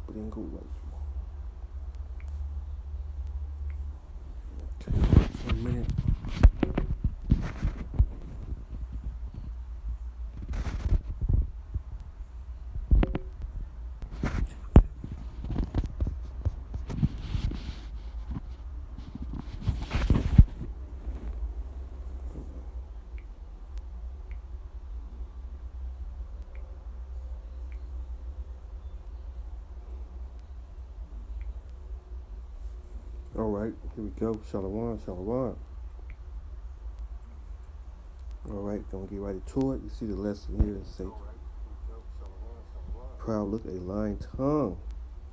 But then go right. Okay, 1 minute. All right, here we go. Shalom, shalom. All right, gonna get right into it. You see the lesson here. Say, proud look, a lying tongue,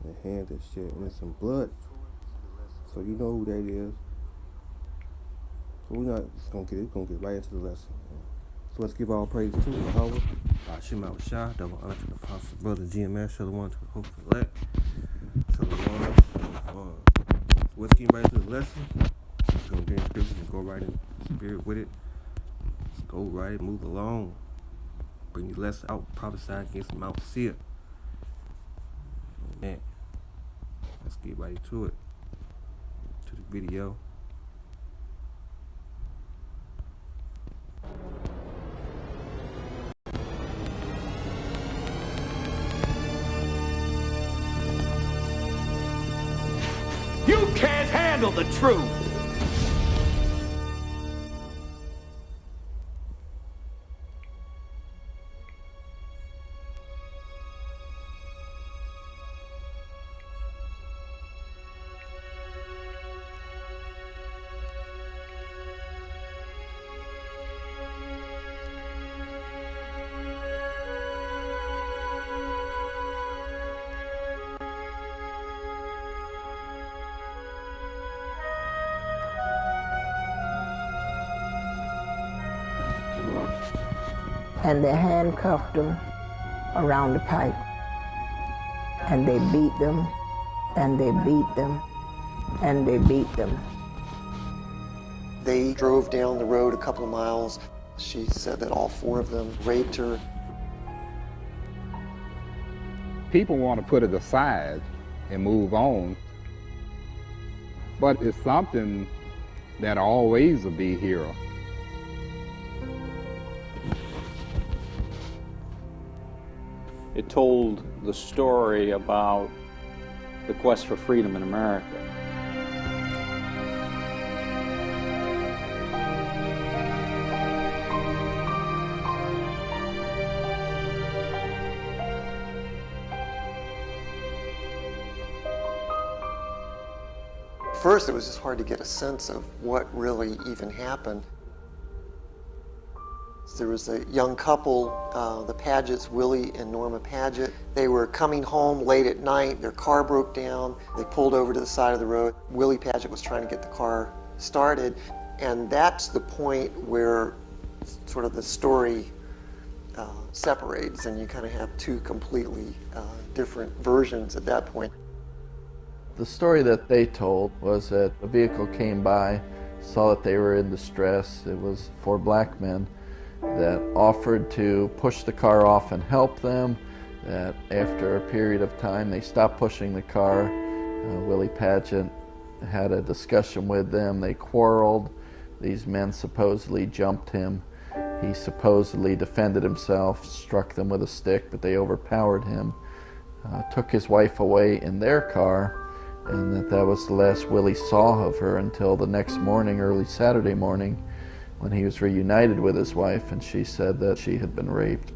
and a hand that shed innocent blood. So you know who that is. So we're not just gonna get right into the lesson. So let's give all praise to Yahweh, Hashem Shah, double honor to the apostle, brother GMS, shalom to the host elect, shalom. So let's get right into the lesson. We're gonna get in scriptures and go right in spirit with it. Let's go right, move along. Bring the lesson out, prophesy against Mount Seir. Amen. Let's get right into it. To the video. You can't handle the truth! And they handcuffed them around the pipe. And they beat them, and they beat them, and they beat them. They drove down the road a couple of miles. She said that all four of them raped her. People want to put it aside and move on, but it's something that always will be here. It told the story about the quest for freedom in America. First, it was just hard to get a sense of what really even happened. There was a young couple, the Pagets, Willie and Norma Paget. They were coming home late at night. Their car broke down. They pulled over to the side of the road. Willie Paget was trying to get the car started. And that's the point where sort of the story separates, and you kind of have two completely different versions at that point. The story that they told was that a vehicle came by, saw that they were in distress. It was 4 black men that offered to push the car off and help them. That after a period of time they stopped pushing the car. Willie Paget had a discussion with them. They quarreled. These men supposedly jumped him. He supposedly defended himself, struck them with a stick, but they overpowered him, took his wife away in their car, and that was the last Willie saw of her until the next morning, early Saturday morning, when he was reunited with his wife, and she said that she had been raped.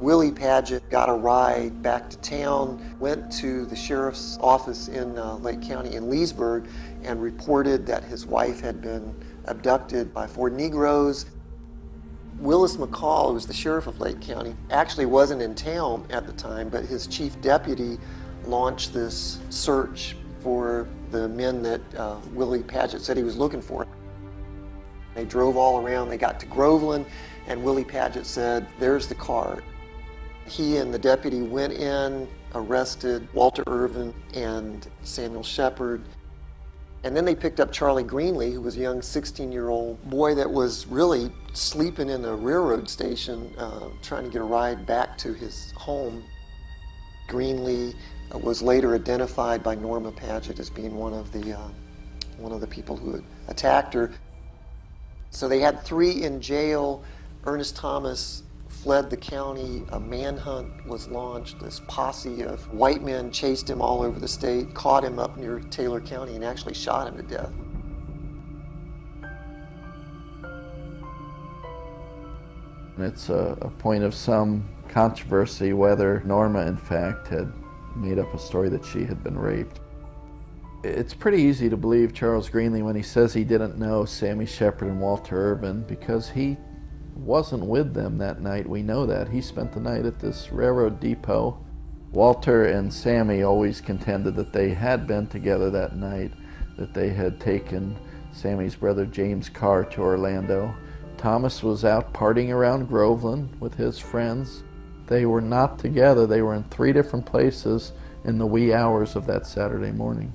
Willie Paget got a ride back to town, went to the sheriff's office in Lake County in Leesburg, and reported that his wife had been abducted by 4 Negroes. Willis McCall, who was the sheriff of Lake County, actually wasn't in town at the time, but his chief deputy launched this search for the men that Willie Paget said he was looking for. They drove all around. They got to Groveland, and Willie Paget said, "There's the car." He and the deputy went in, arrested Walter Irvin and Samuel Shepard, and then they picked up Charlie Greenlee, who was a young 16-year-old boy that was really sleeping in a railroad station, trying to get a ride back to his home. Greenlee was later identified by Norma Paget as being one of the people who had attacked her. So they had 3 in jail. Ernest Thomas fled the county. A manhunt was launched. This posse of white men chased him all over the state, caught him up near Taylor County, and actually shot him to death. It's a point of some controversy whether Norma, in fact, had made up a story that she had been raped. It's pretty easy to believe Charles Greenlee when he says he didn't know Sammy Shepard and Walter Urban, because he wasn't with them that night. We know that. He spent the night at this railroad depot. Walter and Sammy always contended that they had been together that night, that they had taken Sammy's brother James Carr to Orlando. Thomas was out partying around Groveland with his friends. They were not together. They were in 3 different places in the wee hours of that Saturday morning.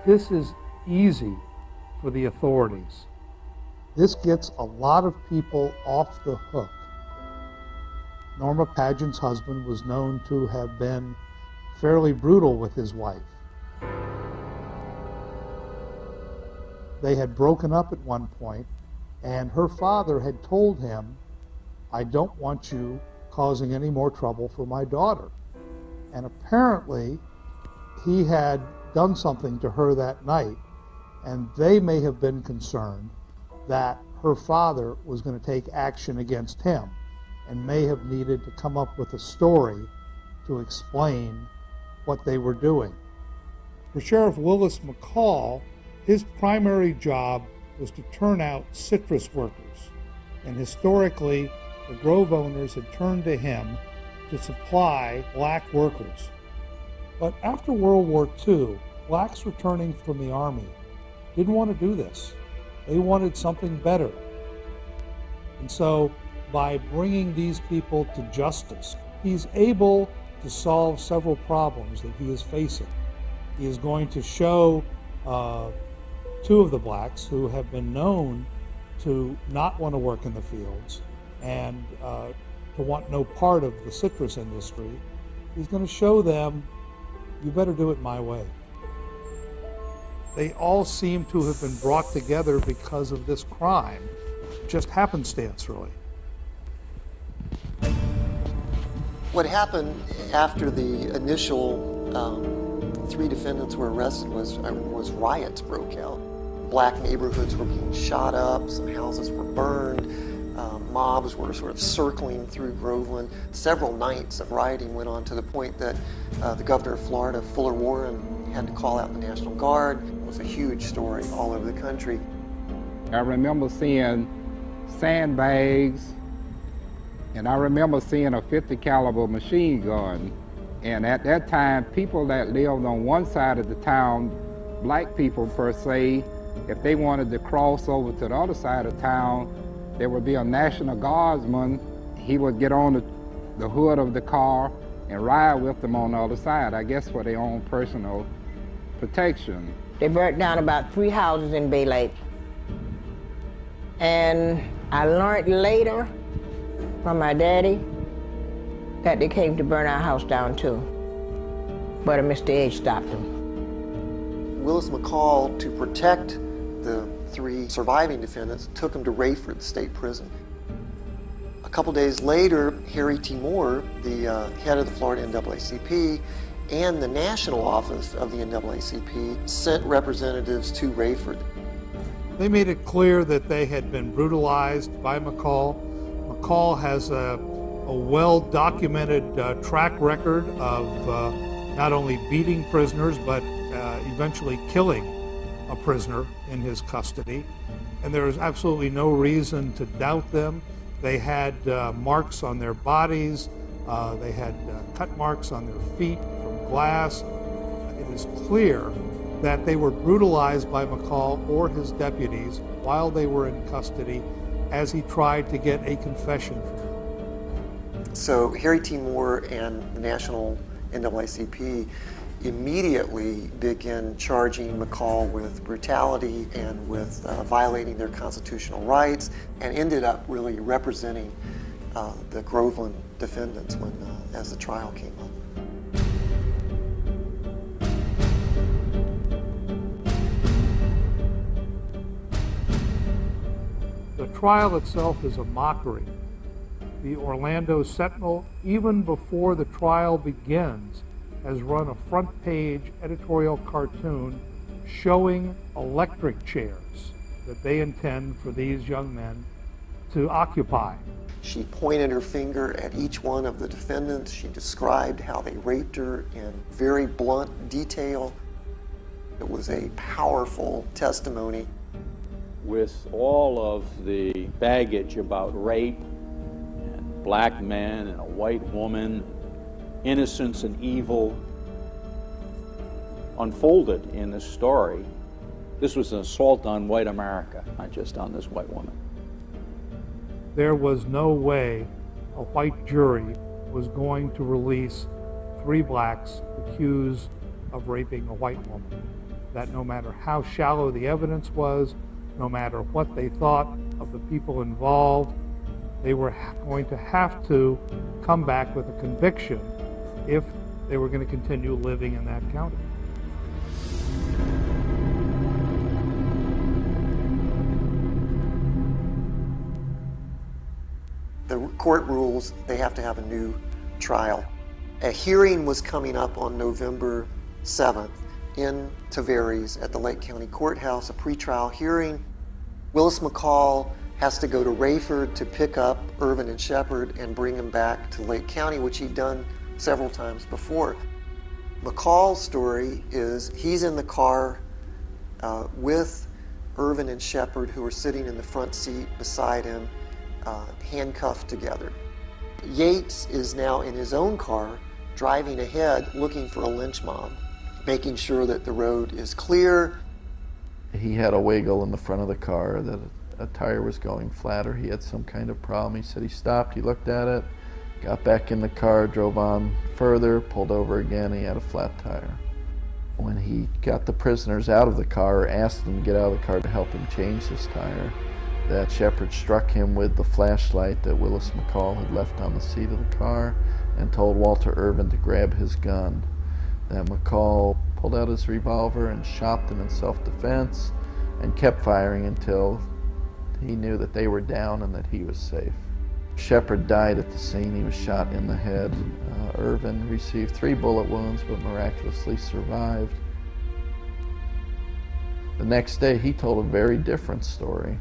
This is easy for the authorities. This gets a lot of people off the hook. Norma Paget's husband was known to have been fairly brutal with his wife. They had broken up at one point, and her father had told him, "I don't want you causing any more trouble for my daughter." And apparently, he had done something to her that night, and they may have been concerned that her father was going to take action against him and may have needed to come up with a story to explain what they were doing. For Sheriff Willis McCall, his primary job was to turn out citrus workers, and historically, the Grove owners had turned to him to supply black workers. But after World War II, blacks returning from the Army didn't want to do this. They wanted something better. And so, by bringing these people to justice, he's able to solve several problems that he is facing. He is going to show 2 of the blacks who have been known to not want to work in the fields and to want no part of the citrus industry. He's going to show them, you better do it my way. They all seem to have been brought together because of this crime. Just happenstance, really. What happened after the initial 3 defendants were arrested was riots broke out. Black neighborhoods were being shot up, some houses were burned, mobs were sort of circling through Groveland. Several nights of rioting went on to the point that the governor of Florida, Fuller Warren, had to call out the National Guard. It was a huge story all over the country. I remember seeing sandbags, and I remember seeing a .50 caliber machine gun. And at that time, people that lived on one side of the town, black people per se, if they wanted to cross over to the other side of town, there would be a National Guardsman. He would get on the hood of the car and ride with them on the other side, I guess for their own personal protection. They burnt down about 3 houses in Bay Lake. And I learned later from my daddy that they came to burn our house down too. But Mr. Edge stopped them. Willis McCall, to protect the 3 surviving defendants, took them to Rayford State Prison. A couple days later, Harry T. Moore, the head of the Florida NAACP, and the national office of the NAACP sent representatives to Rayford. They made it clear that they had been brutalized by McCall. McCall has a well-documented track record of not only beating prisoners, but eventually killing a prisoner in his custody. And there is absolutely no reason to doubt them. They had marks on their bodies. They had cut marks on their feet from glass. It is clear that they were brutalized by McCall or his deputies while they were in custody as he tried to get a confession from them. So Harry T. Moore and the national NAACP immediately began charging McCall with brutality and with violating their constitutional rights, and ended up really representing the Groveland defendants as the trial came up. The trial itself is a mockery. The Orlando Sentinel, even before the trial begins, has run a front-page editorial cartoon showing electric chairs that they intend for these young men to occupy. She pointed her finger at each one of the defendants. She described how they raped her in very blunt detail. It was a powerful testimony. With all of the baggage about rape and black men and a white woman, innocence and evil unfolded in this story, this was an assault on white America, not just on this white woman. There was no way a white jury was going to release 3 blacks accused of raping a white woman. That no matter how shallow the evidence was, no matter what they thought of the people involved, they were going to have to come back with a conviction if they were going to continue living in that county. The court rules they have to have a new trial. A hearing was coming up on November 7th in Tavares at the Lake County Courthouse, a pretrial hearing. Willis McCall has to go to Rayford to pick up Irvin and Shepard and bring them back to Lake County, which he'd done several times before. McCall's story is he's in the car with Irvin and Shepard, who are sitting in the front seat beside him, handcuffed together. Yates is now in his own car, driving ahead, looking for a lynch mob, making sure that the road is clear. He had a wiggle in the front of the car that a tire was going flat, or he had some kind of problem. He said he stopped, he looked at it, got back in the car, drove on further, pulled over again, he had a flat tire. When he got the prisoners out of the car, or asked them to get out of the car to help him change this tire, that Shepard struck him with the flashlight that Willis McCall had left on the seat of the car and told Walter Irvin to grab his gun. That McCall pulled out his revolver and shot them in self-defense and kept firing until he knew that they were down and that he was safe. Shepard died at the scene. He was shot in the head. Irvin received 3 bullet wounds but miraculously survived. The next day he told a very different story.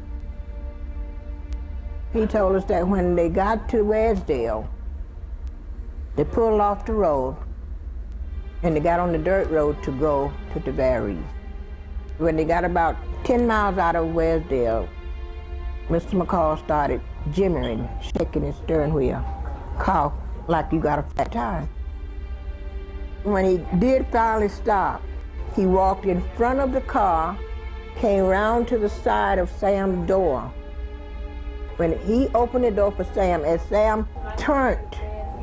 He told us that when they got to Wearsdale, they pulled off the road and they got on the dirt road to go to Tavares. When they got about 10 miles out of Wearsdale, Mr. McCall started jimmering, shaking his steering wheel, cough like you got a flat tire. When he did finally stop, he walked in front of the car, came round to the side of Sam's door. When he opened the door for Sam, as Sam turned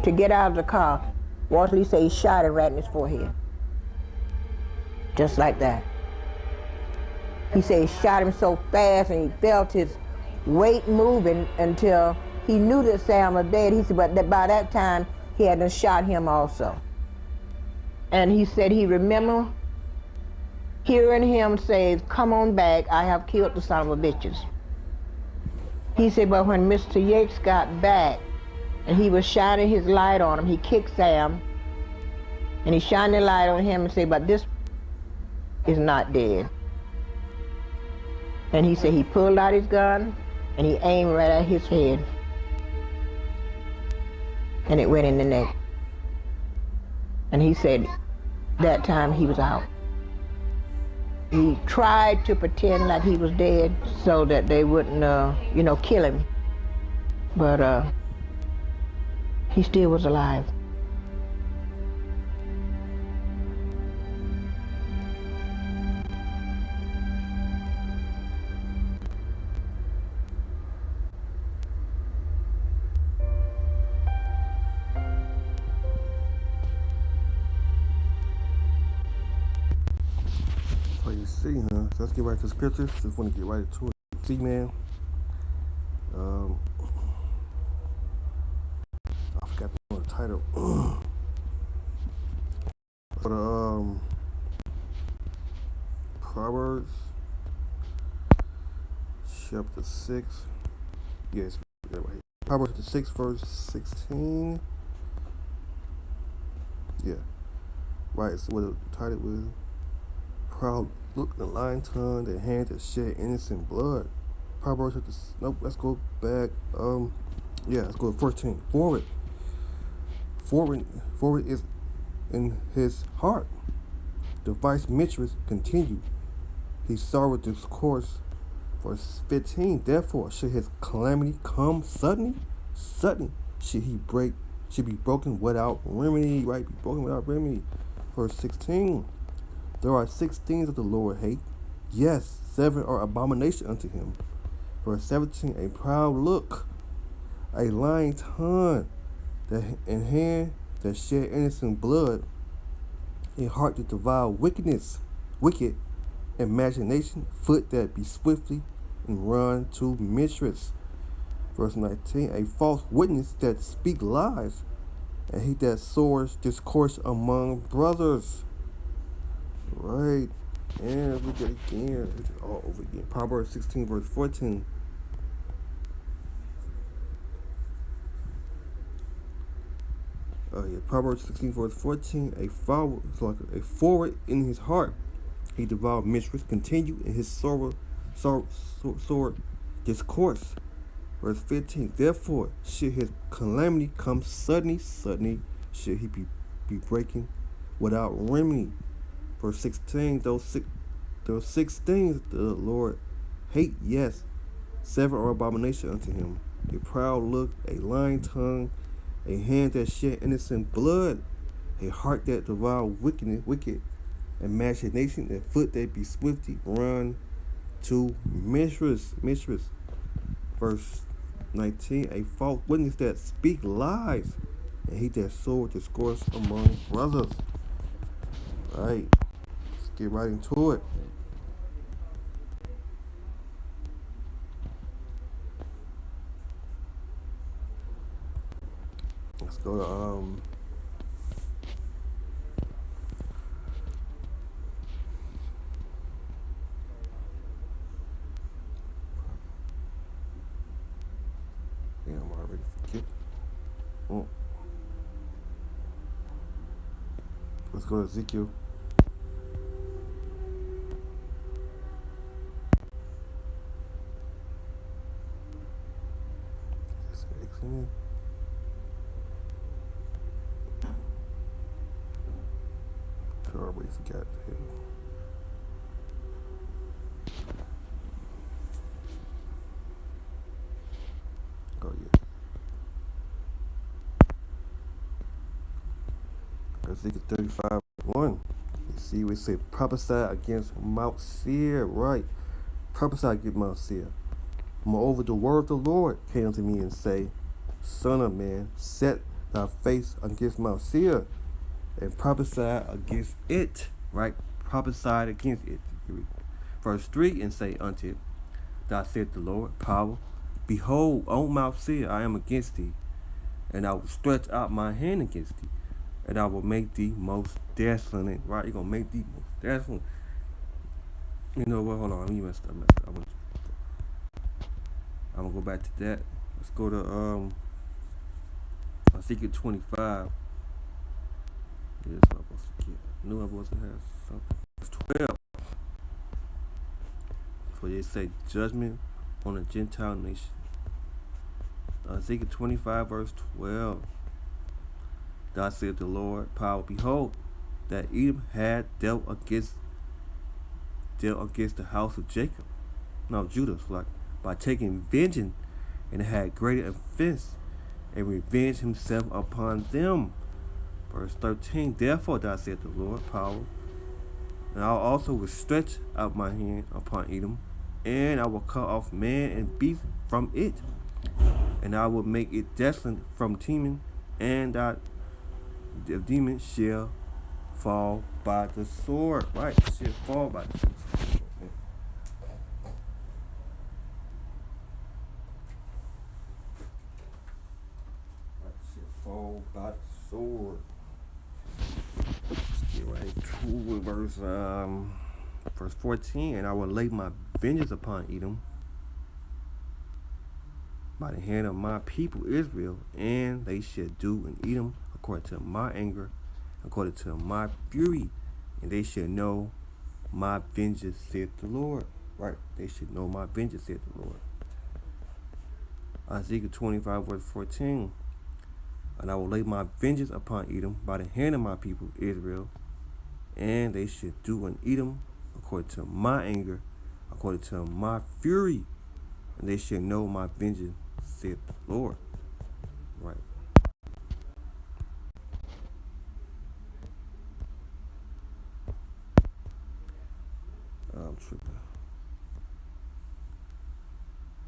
to get out of the car, Walter Lee said he shot him right in his forehead. Just like that. He said he shot him so fast and he felt his weight moving until he knew that Sam was dead. He said, but by that time, he had done shot him also. And he said he remembered hearing him say, "Come on back, I have killed the son of a bitches." He said, but when Mr. Yates got back and he was shining his light on him, he kicked Sam and he shined the light on him and said, but this is not dead. And he said he pulled out his gun and he aimed right at his head. And it went in the neck. And he said that time he was out. He tried to pretend like he was dead so that they wouldn't, kill him. But he still was alive. see, huh? So let's get right to the scriptures. Just want to get right to it. See, man. I forgot the title. For the Proverbs chapter 6. Yes, right here. Proverbs chapter 6, verse 16. Yeah. Right, so what the title was, proud look, the lying tongue, the hand that shed innocent blood. Proverbs chapter, nope, let's go back. Yeah, let's go to 14. Forward is in his heart. The vice mistress continued. He sorrow discourse. Verse 15. Therefore, should his calamity come suddenly? Suddenly should be broken without remedy. Right? Be broken without remedy. Verse 16. There are 6 things that the Lord hate. Yes, 7 are abomination unto him. Verse 17. A proud look, a lying tongue, and hand that shed innocent blood, a heart that devour wicked imagination, foot that be swiftly and run to mischief. Verse 19. A false witness that speak lies, and he that soars discourse among brothers. Right, and look at it again. It's all over again. Proverbs 16, verse 14. Proverbs 16, verse 14. A forward in his heart, he devoured mistress. Continue in his sword discourse. Verse 15. Therefore, should his calamity come suddenly should he be breaking without remedy. Verse 16. Those six things the Lord hate. Yes, 7 are abomination unto him. A proud look, a lying tongue, a hand that shed innocent blood, a heart that devour wicked imagination, a foot that be swiftly run to mistress. Verse 19. A false witness that speak lies, and he that sow discourse among brothers. Right. Let's get right into it. Let's go to I'm already forget. Let's go to Ezekiel. I already forgot the hell. Oh yeah. Ezekiel 35:1. You see, we say prophesy against Mount Seir, right? Prophesy against Mount Seir. Moreover, the word of the Lord came unto me and say, Son of man, set thy face against Mount Seir, and prophesy against it, right? Prophesied against it. Verse 3, and say unto it, Thou said the Lord, power, behold, on Mount Seir I am against thee, and I will stretch out my hand against thee, and I will make thee most desolate. Right? You're gonna make thee most desolate. You know what? Hold on, let me messed up. I'm gonna go back to that. Let's go to Ezekiel 25. Yeah, that's what I'm supposed to get. I knew I was gonna have something. It's 12. So they say judgment on a Gentile nation. Ezekiel 25, verse 12. Thus said the Lord, power, behold, that Edom had dealt against the house of Jacob, no, Judah, like by taking vengeance, and had greater offense, and revenged himself upon them. Verse 13. Therefore, thou said the Lord, power, and I also will stretch out my hand upon Edom, and I will cut off man and beast from it, and I will make it desolate from Teman, and that the demon shall fall by the sword. Right, shall fall by the sword. all about the sword. Let's get right to it. Verse 14, and I will lay my vengeance upon Edom by the hand of my people Israel, and they shall do in Edom according to my anger, according to my fury, and they shall know my vengeance, saith the Lord. Right, they should know my vengeance, saith the Lord. Ezekiel 25, verse 14, and I will lay my vengeance upon Edom by the hand of my people Israel, and they should do in Edom according to my anger, according to my fury, and they shall know my vengeance, saith the Lord. Right. I'm tripping.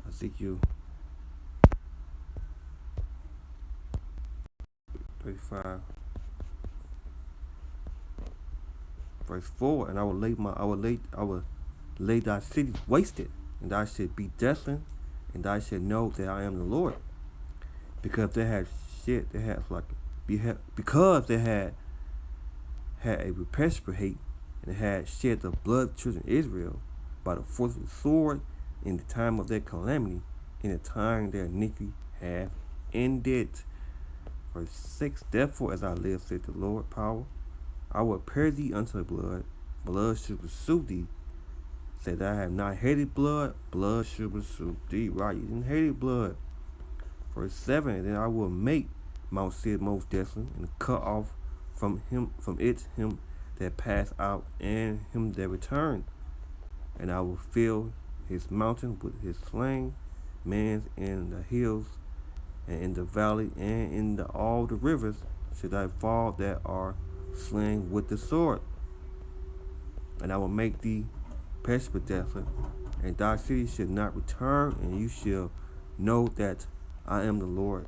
Ezekiel 35, verse 4, and I will lay thy cities wasted, and thou shalt be desolate, and thou shalt know that I am the Lord, because they had a perpetual hate, and had shed the blood of the children of Israel by the force of the sword in the time of their calamity, in the time their iniquity hath ended. Verse 6, therefore as I live, saith the Lord power, I will prepare thee unto blood, blood shall pursue thee. Said I have not hated blood, blood shall pursue thee. Right, you didn't hate blood. Verse 7, and then I will make Mount Seir most desolate, and cut off from it him that passed out, and him that returned. And I will fill his mountain with his slain men in the hills, and in the valley, and in all the rivers should I fall that are slain with the sword. And I will make thee perishable desolate, and thy city should not return, and you shall know that I am the Lord.